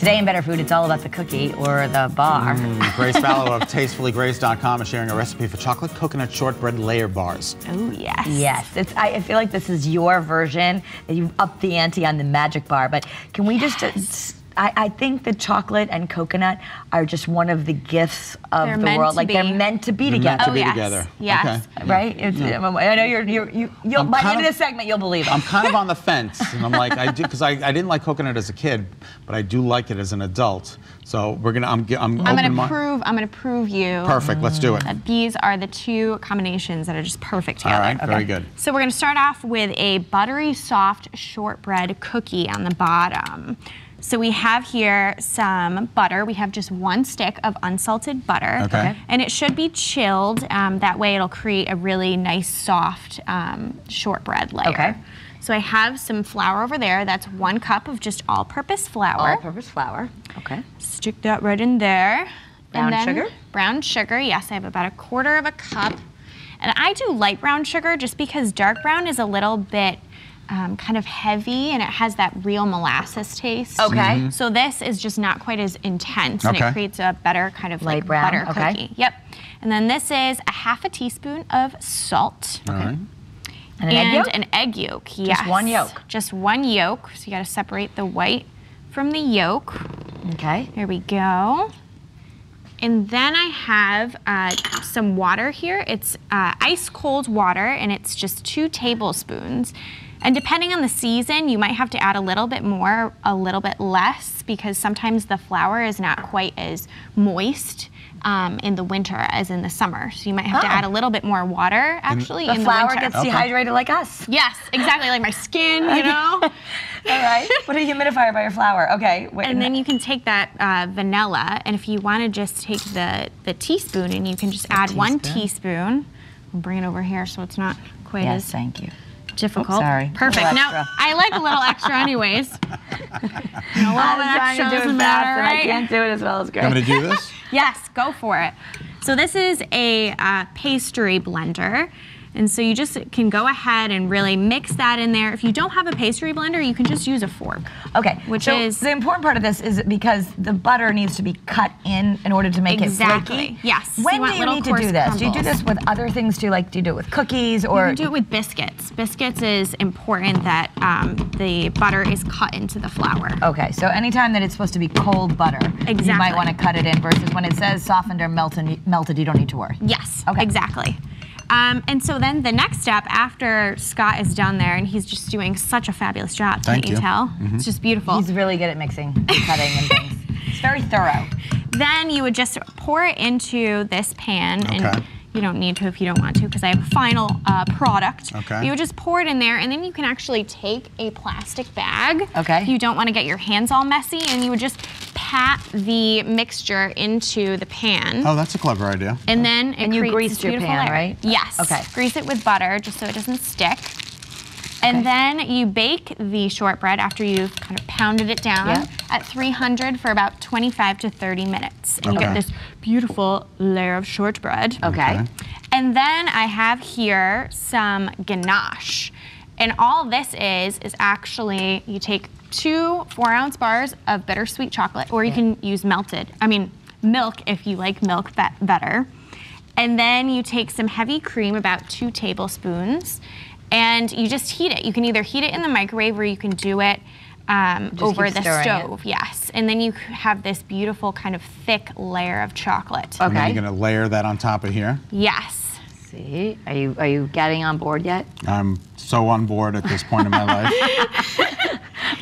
Today in Better Food, it's all about the cookie or the bar. Grace Vallo of TastefullyGrace.com is sharing a recipe for chocolate coconut shortbread layer bars. Oh, yes. Yes. I feel like this is your version. You've upped the ante on the magic bar. But can we just... I think the chocolate and coconut are just one of the gifts of the world. Like they're meant to be together. Meant to be together. Yes. Okay. Right? I know you'll by the end of this segment, you'll believe it. I'm kind of on the fence. And I'm like, I do, because I didn't like coconut as a kid, but I do like it as an adult. So we're gonna, I'm gonna prove you. Perfect, let's do it. That these are the two combinations that are just perfect together. All right, very good. So we're gonna start off with a buttery soft shortbread cookie on the bottom. So we have here some butter. We have just 1 stick of unsalted butter. Okay. And it should be chilled. That way it'll create a really nice soft shortbread layer. Okay. So I have some flour over there. That's 1 cup of just all-purpose flour. All-purpose flour. Okay. Stick that right in there. Brown sugar? Brown sugar, yes. I have about 1/4 cup. And I do light brown sugar just because dark brown is a little bit kind of heavy and it has that real molasses taste. Okay. So this is just not quite as intense and it creates a better kind of light like brown butter cookie. Yep. And then this is 1/2 teaspoon of salt. All right. And an egg yolk? An egg yolk, yes. Just 1 yolk? Just 1 yolk. So you gotta separate the white from the yolk. Okay. There we go. And then I have some water here. It's ice cold water and it's just 2 tablespoons. And depending on the season, you might have to add a little bit more, a little bit less, because sometimes the flour is not quite as moist in the winter as in the summer. So you might have to add a little bit more water, actually, in the winter. The flour gets dehydrated like us. Yes, exactly, like my skin, you know? All right. Put a humidifier by your flour. Okay. Wait, and then you can take that vanilla, and if you want to just take the teaspoon, and you can just add 1 teaspoon. I'll bring it over here so it's not quite as thank you. difficult. Oops, sorry. Perfect. Now, I like a little extra anyways. A little bit extra doesn't matter, right? I can't do it as well as Grace. You want me to do this? Yes, go for it. So this is a pastry blender. And so you just can go ahead and really mix that in there. If you don't have a pastry blender, you can just use a fork. Okay, which is the important part of this is because the butter needs to be cut in order to make it flaky. Yes. When do you need to do this? Crumbles. Do you do this with other things too? Like, do you do it with cookies or? You can do it with biscuits. Biscuits is important that the butter is cut into the flour. Okay, so anytime that it's supposed to be cold butter, you might want to cut it in versus when it says softened or melted, you don't need to worry. Yes, exactly. And so then the next step after Scott is done there, and he's just doing such a fabulous job, can't you tell? It's just beautiful. He's really good at mixing and cutting and things. It's very thorough. Then you would just pour it into this pan, and you don't need to if you don't want to, because I have a final product. You would just pour it in there, and then you can actually take a plastic bag. If you don't want to get your hands all messy, and you would just pat the mixture into the pan. Oh, that's a clever idea. And then you greased your pan, right? Yes. Okay. Grease it with butter just so it doesn't stick. And then you bake the shortbread after you've kind of pounded it down at 300 for about 25 to 30 minutes. And you get this beautiful layer of shortbread. And then I have here some ganache. And all this is actually, you take 2 4-ounce bars of bittersweet chocolate, or you can use milk if you like milk better. And then you take some heavy cream, about 2 tablespoons, and you just heat it. You can either heat it in the microwave or you can do it over the stove. Yes, and then you have this beautiful kind of thick layer of chocolate. And then you're gonna layer that on top of here? Yes. See, are you getting on board yet? I'm so on board at this point in my life.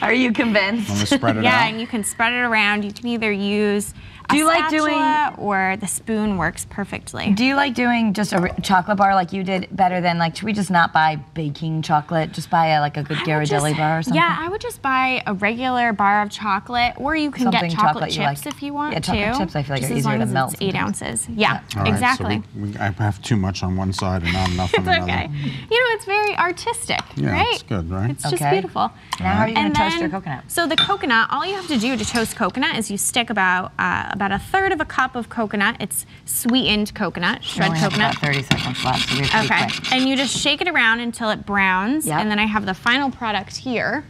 Are you convinced? I'm gonna spread it out. Yeah, and you can spread it around. You can either use a spatula or the spoon works perfectly. Do you like doing just a chocolate bar like you did better than, like, should we just not buy baking chocolate? Just buy a good Ghirardelli bar or something? Yeah, I would just buy a regular bar of chocolate, or you can get chocolate chips if you want to. Yeah, chocolate chips I feel like are easier to melt. As long as it's 8 ounces. Yeah, All right, exactly. So I have too much on one side and not enough on another. It's okay. You know, it's very artistic, right? It's good, right? It's just beautiful. Now how are you going to toast your coconut? So the coconut, all you have to do to toast coconut is you stick about 1/3 of a cup of coconut. It's sweetened coconut, shred coconut. About 30 seconds left, so we have to be quick. And you just shake it around until it browns. And then I have the final product here.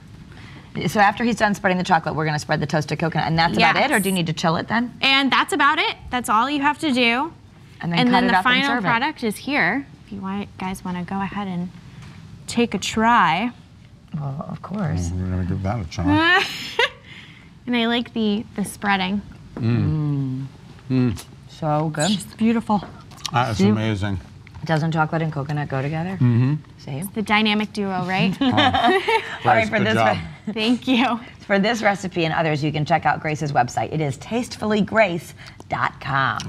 So after he's done spreading the chocolate, we're going to spread the toasted coconut, and that's about it, or do you need to chill it then? And that's about it. That's all you have to do. And then cut it the up and final serve product is here. If you guys want to go ahead and take a try. Well, of course. We're going to give that a try. And I like the spreading. So good. It's beautiful. That's amazing. Doesn't chocolate and coconut go together? See? The dynamic duo, right? All right, for Good this, job. Thank you. for this recipe and others, you can check out Grace's website. It is tastefullygrace.com.